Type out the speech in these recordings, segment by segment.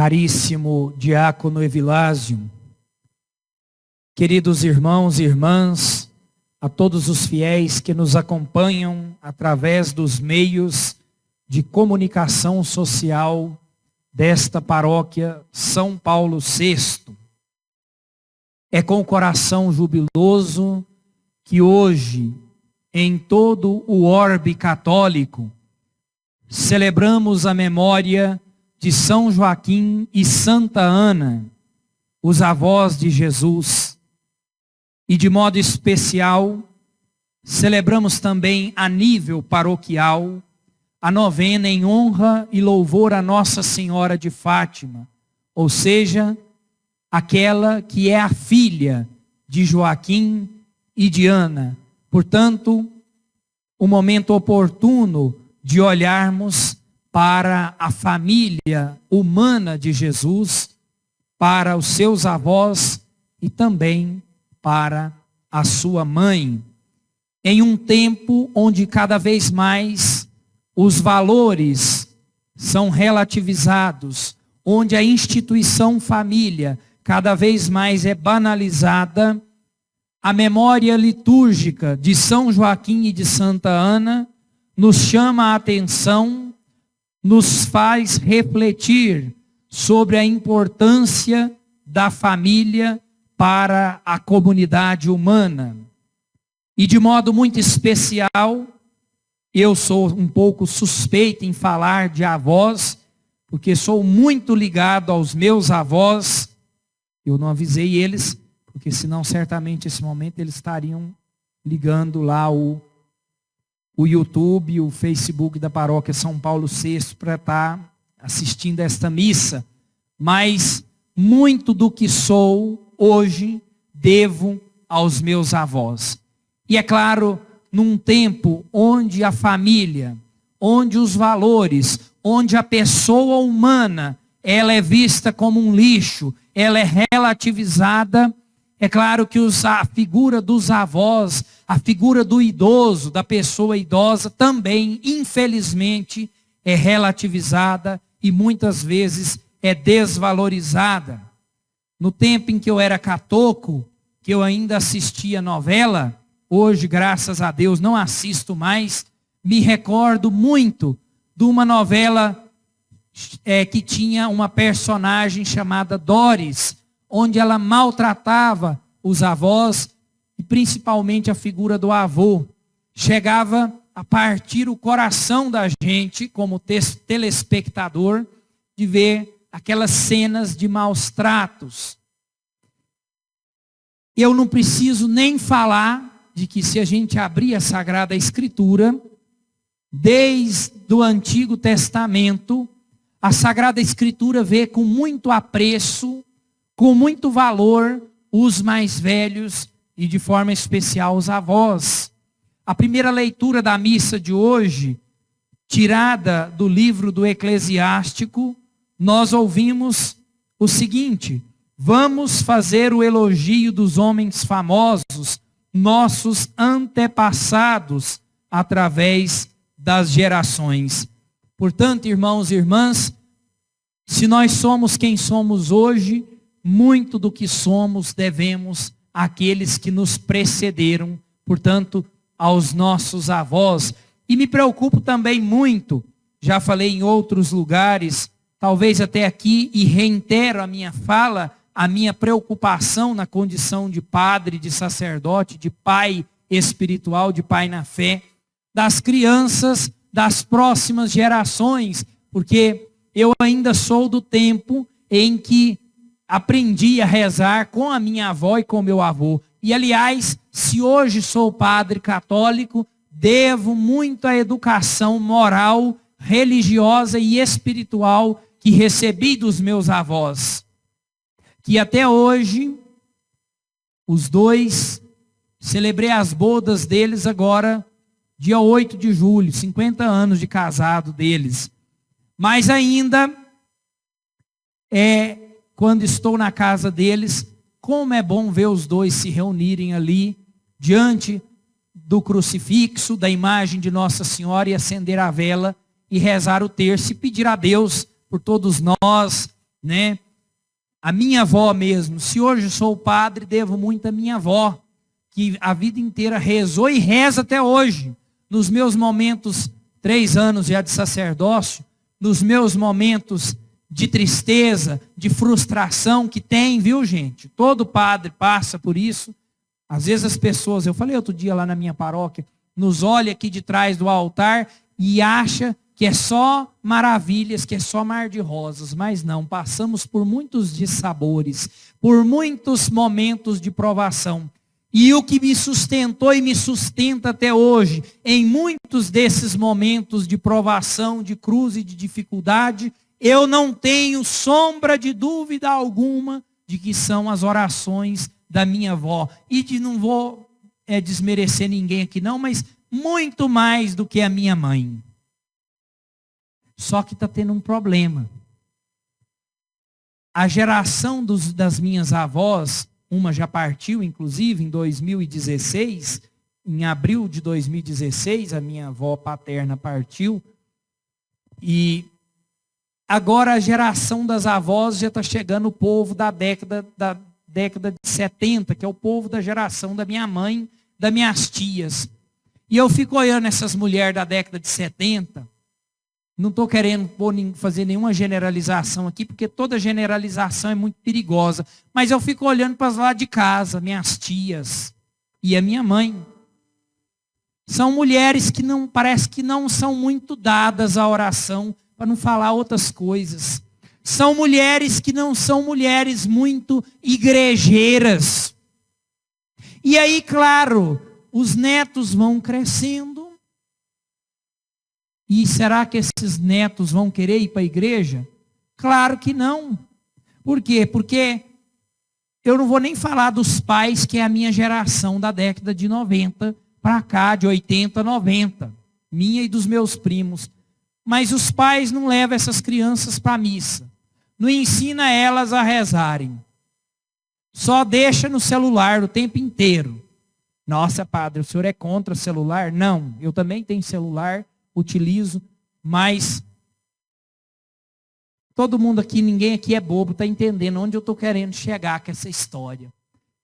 Caríssimo diácono Evilásio, queridos irmãos e irmãs, a todos os fiéis que nos acompanham através dos meios de comunicação social desta paróquia São Paulo VI. É com o coração jubiloso que hoje, em todo o orbe católico, celebramos a memória de São Joaquim e Santa Ana, os avós de Jesus. E de modo especial, celebramos também a nível paroquial a novena em honra e louvor a Nossa Senhora de Fátima, ou seja, aquela que é a filha de Joaquim e de Ana. Portanto, o momento oportuno de olharmos para a família humana de Jesus, para os seus avós e também para a sua mãe. Em um tempo onde cada vez mais os valores são relativizados, onde a instituição família cada vez mais é banalizada, a memória litúrgica de São Joaquim e de Santa Ana nos chama a atenção, nos faz refletir sobre a importância da família para a comunidade humana. E de modo muito especial, eu sou um pouco suspeito em falar de avós, porque sou muito ligado aos meus avós. Eu não avisei eles, porque senão certamente nesse momento eles estariam ligando lá o YouTube, o Facebook da paróquia São Paulo VI para estar assistindo esta missa. Mas muito do que sou hoje devo aos meus avós. E é claro, num tempo onde a família, onde os valores, onde a pessoa humana, ela é vista como um lixo, ela é relativizada, é claro que a figura dos avós, a figura do idoso, da pessoa idosa, também, infelizmente, é relativizada e muitas vezes é desvalorizada. No tempo em que eu era catoco, que eu ainda assistia novela, hoje, graças a Deus, não assisto mais, me recordo muito de uma novela que tinha uma personagem chamada Doris, onde ela maltratava os avós e principalmente a figura do avô. Chegava a partir o coração da gente, como telespectador, de ver aquelas cenas de maus tratos. Eu não preciso nem falar de que se a gente abrir a Sagrada Escritura, desde o Antigo Testamento, a Sagrada Escritura vê com muito apreço, com muito valor, os mais velhos e de forma especial os avós. A primeira leitura da missa de hoje, tirada do livro do Eclesiástico, nós ouvimos o seguinte: vamos fazer o elogio dos homens famosos, nossos antepassados, através das gerações. Portanto, irmãos e irmãs, se nós somos quem somos hoje, muito do que somos devemos àqueles que nos precederam, portanto, aos nossos avós. E me preocupo também muito, já falei em outros lugares, talvez até aqui, e reitero a minha fala, a minha preocupação na condição de padre, de sacerdote, de pai espiritual, de pai na fé, das crianças, das próximas gerações, porque eu ainda sou do tempo em que aprendi a rezar com a minha avó e com o meu avô. E aliás, se hoje sou padre católico, devo muito à educação moral, religiosa e espiritual que recebi dos meus avós. Que até hoje, os dois, celebrei as bodas deles agora, dia 8 de julho, 50 anos de casado deles. Mas ainda, quando estou na casa deles, como é bom ver os dois se reunirem ali, diante do crucifixo, da imagem de Nossa Senhora, e acender a vela, e rezar o terço, e pedir a Deus por todos nós, né? A minha avó mesmo, se hoje sou padre, devo muito à minha avó, que a vida inteira rezou e reza até hoje. Nos meus momentos, 3 anos já de sacerdócio, nos meus momentos de tristeza, de frustração que tem, viu, gente? Todo padre passa por isso. Às vezes as pessoas, eu falei outro dia lá na minha paróquia, nos olha aqui de trás do altar e acha que é só maravilhas, que é só mar de rosas, mas não, passamos por muitos dissabores, por muitos momentos de provação. E o que me sustentou e me sustenta até hoje, em muitos desses momentos de provação, de cruz e de dificuldade, eu não tenho sombra de dúvida alguma de que são as orações da minha avó. E não vou desmerecer ninguém aqui não, mas muito mais do que a minha mãe. Só que está tendo um problema. A geração das minhas avós, uma já partiu, inclusive, em 2016, em abril de 2016, a minha avó paterna partiu. E agora a geração das avós já está chegando o povo da década de 70, que é o povo da geração da minha mãe, das minhas tias. E eu fico olhando essas mulheres da década de 70, não estou querendo fazer nenhuma generalização aqui, porque toda generalização é muito perigosa. Mas eu fico olhando para lá de casa, minhas tias e a minha mãe. São mulheres que parece que não são muito dadas à oração, para não falar outras coisas. São mulheres que não são mulheres muito igrejeiras. E aí, claro, os netos vão crescendo. E será que esses netos vão querer ir para a igreja? Claro que não. Por quê? Porque eu não vou nem falar dos pais, que é a minha geração da década de 90 para cá, de 80, 90. Minha e dos meus primos. Mas os pais não levam essas crianças para a missa. Não ensina elas a rezarem. Só deixa no celular o tempo inteiro. Nossa, padre, o senhor é contra o celular? Não, eu também tenho celular, utilizo, mas todo mundo aqui, ninguém aqui é bobo, está entendendo onde eu estou querendo chegar com essa história.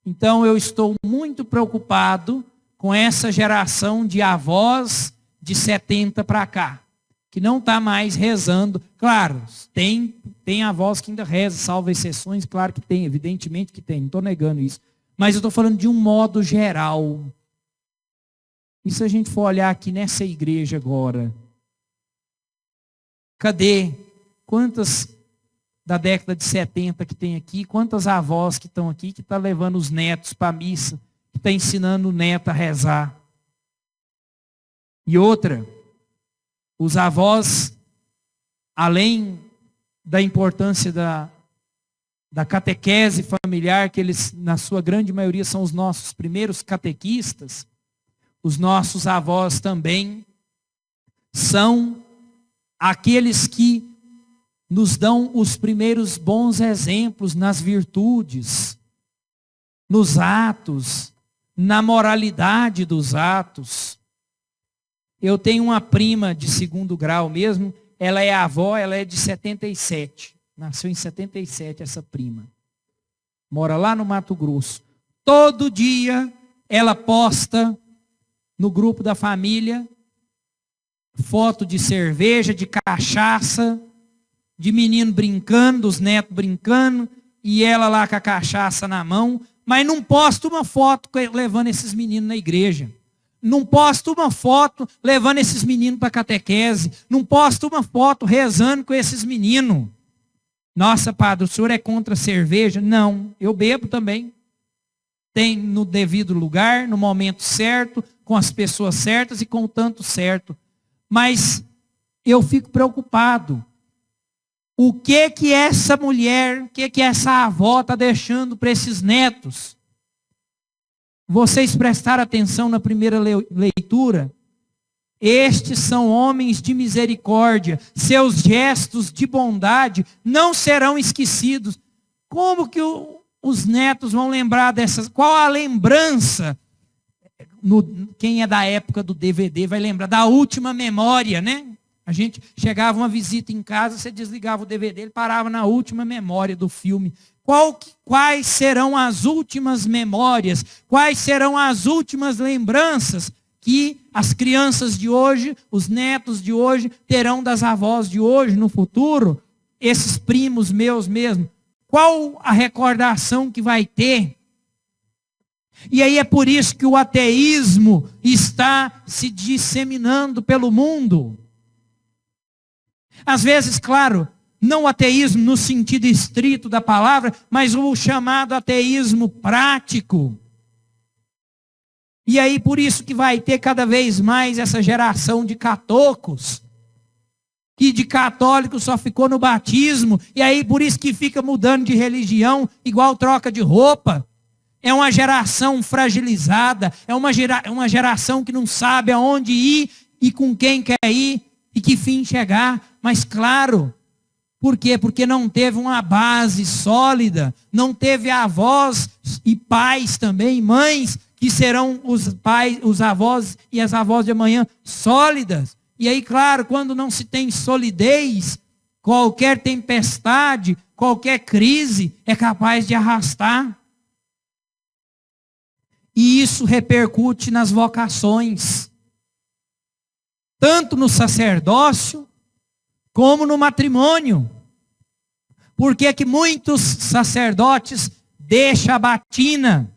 Então eu estou muito preocupado com essa geração de avós de 70 para cá, que não está mais rezando. Claro, tem avós que ainda rezam, salvo exceções, claro que tem, evidentemente que tem, não estou negando isso. Mas eu estou falando de um modo geral. E se a gente for olhar aqui nessa igreja agora, cadê? Quantas da década de 70 que tem aqui, quantas avós que estão aqui, que estão levando os netos para a missa, que estão ensinando o neto a rezar? E outra, os avós, além da importância da catequese familiar, que eles, na sua grande maioria, são os nossos primeiros catequistas, os nossos avós também são aqueles que nos dão os primeiros bons exemplos nas virtudes, nos atos, na moralidade dos atos. Eu tenho uma prima de 2º grau mesmo, ela é avó, ela é de 77. Nasceu em 77 essa prima. Mora lá no Mato Grosso. Todo dia ela posta no grupo da família foto de cerveja, de cachaça, de menino brincando, dos netos brincando, e ela lá com a cachaça na mão, mas não posta uma foto levando esses meninos na igreja. Não posta uma foto levando esses meninos para a catequese. Não posta uma foto rezando com esses meninos. Nossa, padre, o senhor é contra a cerveja? Não, eu bebo também. Tem no devido lugar, no momento certo, com as pessoas certas e com o tanto certo. Mas eu fico preocupado. O que essa mulher, o que essa avó está deixando para esses netos? Vocês prestaram atenção na primeira leitura? Estes são homens de misericórdia, seus gestos de bondade não serão esquecidos. Como que os netos vão lembrar dessas? Qual a lembrança? Quem é da época do DVD vai lembrar da última memória, né? A gente chegava uma visita em casa, você desligava o DVD, ele parava na última memória do filme. Quais serão as últimas memórias? Quais serão as últimas lembranças que as crianças de hoje, os netos de hoje, terão das avós de hoje, no futuro? Esses primos meus mesmo. Qual a recordação que vai ter? E aí é por isso que o ateísmo está se disseminando pelo mundo. Às vezes, claro, não o ateísmo no sentido estrito da palavra, mas o chamado ateísmo prático. E aí por isso que vai ter cada vez mais essa geração de catocos, que de católico só ficou no batismo, e aí por isso que fica mudando de religião, igual troca de roupa. É uma geração fragilizada, é uma geração que não sabe aonde ir e com quem quer ir e que fim chegar. Mas claro, por quê? Porque não teve uma base sólida, não teve avós e pais também, mães, que serão os pais, os avós e as avós de amanhã sólidas. E aí, claro, quando não se tem solidez, qualquer tempestade, qualquer crise é capaz de arrastar. E isso repercute nas vocações, tanto no sacerdócio, como no matrimônio. Por que que muitos sacerdotes deixam a batina?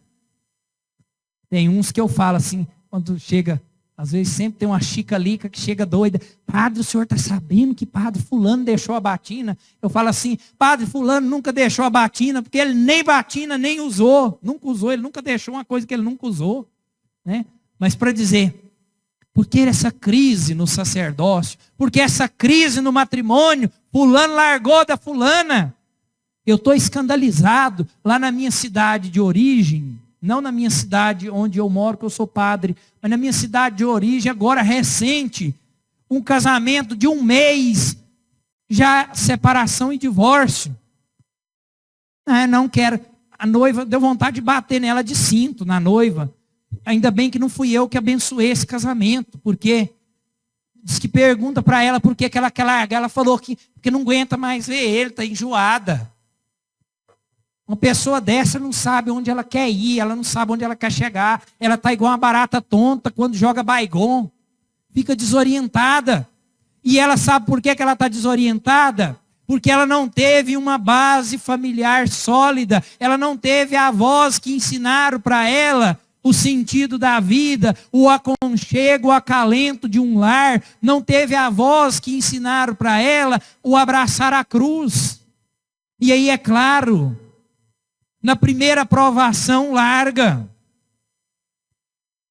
Tem uns que eu falo assim, quando chega, às vezes sempre tem uma chicalica que chega doida. Padre, o senhor está sabendo que padre fulano deixou a batina? Eu falo assim, padre fulano nunca deixou a batina, porque ele nem batina nem usou. Nunca usou, ele nunca deixou uma coisa que ele nunca usou. Né? Mas para dizer, por que essa crise no sacerdócio? Por que essa crise no matrimônio? Fulano largou da fulana. Eu estou escandalizado lá na minha cidade de origem, não na minha cidade onde eu moro, que eu sou padre, mas na minha cidade de origem, agora recente, um casamento de 1 mês, já separação e divórcio. Não quero. A noiva deu vontade de bater nela de cinto, na noiva. Ainda bem que não fui eu que abençoei esse casamento, porque diz que pergunta para ela por que ela quer largar. Ela falou que não aguenta mais ver ele, está enjoada. Uma pessoa dessa não sabe onde ela quer ir, ela não sabe onde ela quer chegar. Ela está igual uma barata tonta quando joga Baygon. Fica desorientada. E ela sabe por que ela está desorientada? Porque ela não teve uma base familiar sólida. Ela não teve avós que ensinaram para ela o sentido da vida, o aconchego, o acalento de um lar. Não teve avós que ensinaram para ela o abraçar a cruz. E aí é claro, na primeira provação larga.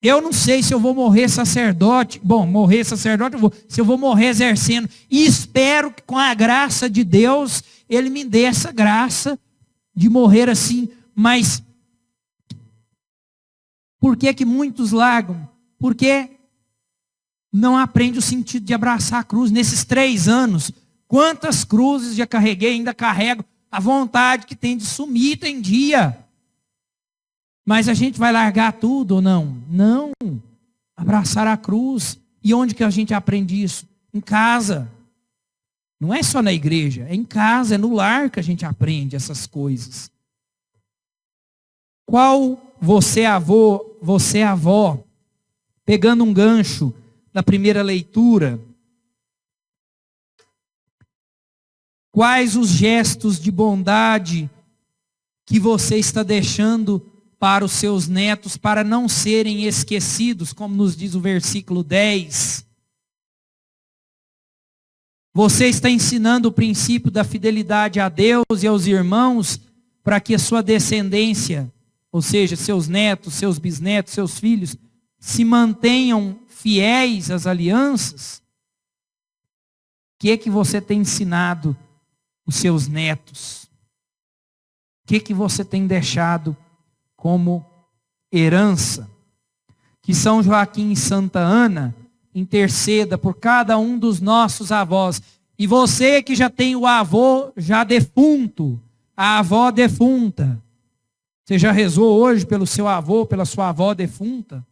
Eu não sei se eu vou morrer sacerdote. Bom, morrer sacerdote eu vou. Se eu vou morrer exercendo. E espero que com a graça de Deus, Ele me dê essa graça de morrer assim. Mas por que que muitos largam? Porque não aprende o sentido de abraçar a cruz. Nesses 3 anos, quantas cruzes já carreguei, ainda carrego. A vontade que tem de sumir tem dia. Mas a gente vai largar tudo ou não? Não. Abraçar a cruz. E onde que a gente aprende isso? Em casa. Não é só na igreja. É em casa, é no lar que a gente aprende essas coisas. Qual você avô, você avó, pegando um gancho da primeira leitura, quais os gestos de bondade que você está deixando para os seus netos, para não serem esquecidos, como nos diz o versículo 10. Você está ensinando o princípio da fidelidade a Deus e aos irmãos, para que a sua descendência, ou seja, seus netos, seus bisnetos, seus filhos, se mantenham fiéis às alianças? O que você tem ensinado os seus netos? O que você tem deixado como herança? Que São Joaquim e Santa Ana interceda por cada um dos nossos avós. E você que já tem o avô já defunto, a avó defunta, você já rezou hoje pelo seu avô, pela sua avó defunta?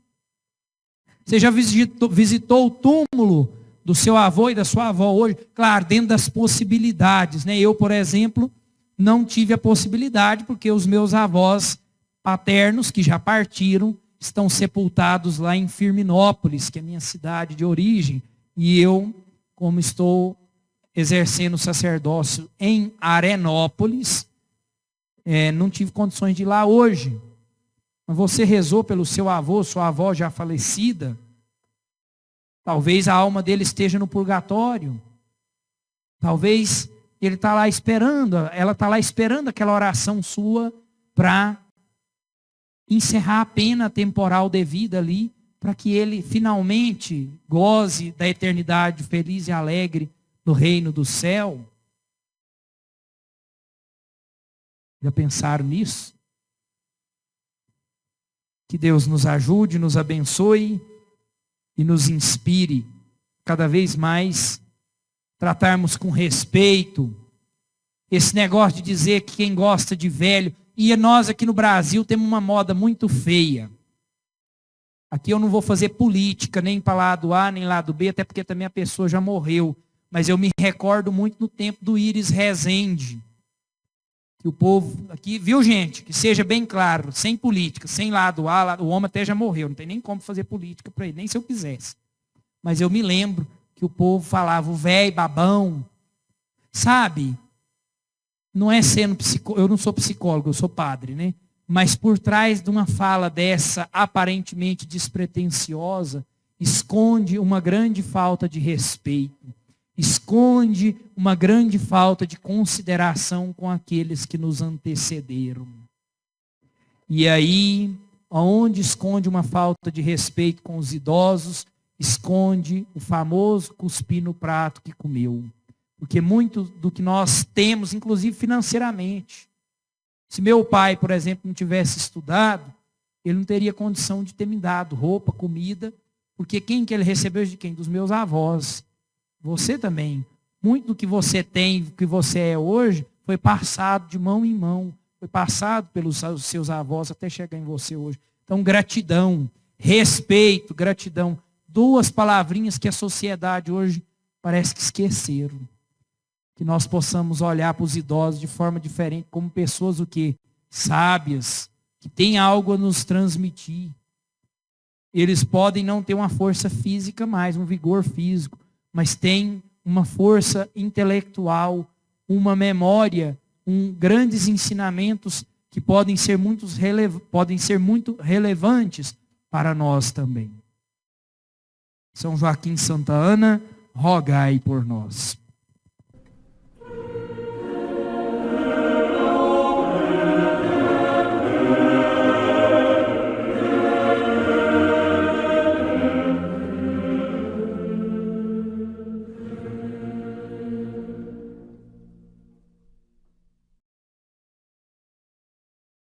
Você já visitou o túmulo do seu avô e da sua avó hoje, claro, dentro das possibilidades, né? Eu, por exemplo, não tive a possibilidade, porque os meus avós paternos, que já partiram, estão sepultados lá em Firminópolis, que é a minha cidade de origem, e eu, como estou exercendo o sacerdócio em Arenópolis, não tive condições de ir lá hoje. Mas você rezou pelo seu avô, sua avó já falecida, talvez a alma dele esteja no purgatório, talvez ele está lá esperando, ela está lá esperando aquela oração sua para encerrar a pena temporal devida ali, para que ele finalmente goze da eternidade feliz e alegre do reino do céu. Já pensaram nisso? Que Deus nos ajude, nos abençoe e nos inspire cada vez mais tratarmos com respeito esse negócio de dizer que quem gosta de velho, e nós aqui no Brasil temos uma moda muito feia. Aqui eu não vou fazer política, nem para lado A, nem lado B, até porque também a pessoa já morreu. Mas eu me recordo muito do tempo do Íris Rezende. Que o povo aqui, viu gente, que seja bem claro, sem política, sem lado A, o homem até já morreu, não tem nem como fazer política para ele, nem se eu quisesse. Mas eu me lembro que o povo falava, o velho babão, sabe? Não é sendo eu não sou psicólogo, eu sou padre, né? Mas por trás de uma fala dessa, aparentemente despretensiosa, esconde uma grande falta de respeito. Esconde uma grande falta de consideração com aqueles que nos antecederam. E aí, onde esconde uma falta de respeito com os idosos, esconde o famoso cuspir no prato que comeu. Porque muito do que nós temos, inclusive financeiramente, se meu pai, por exemplo, não tivesse estudado, ele não teria condição de ter me dado roupa, comida, porque quem que ele recebeu de quem? Dos meus avós. Você também. Muito do que você tem, do que você é hoje, foi passado de mão em mão. Foi passado pelos seus avós até chegar em você hoje. Então, gratidão, respeito, gratidão. Duas palavrinhas que a sociedade hoje parece que esqueceram. Que nós possamos olhar para os idosos de forma diferente, como pessoas o quê? Sábias, que têm algo a nos transmitir. Eles podem não ter uma força física mais, um vigor físico, mas têm uma força intelectual, uma memória, grandes ensinamentos que podem ser muito relevantes para nós também. São Joaquim e Santa Ana, rogai por nós.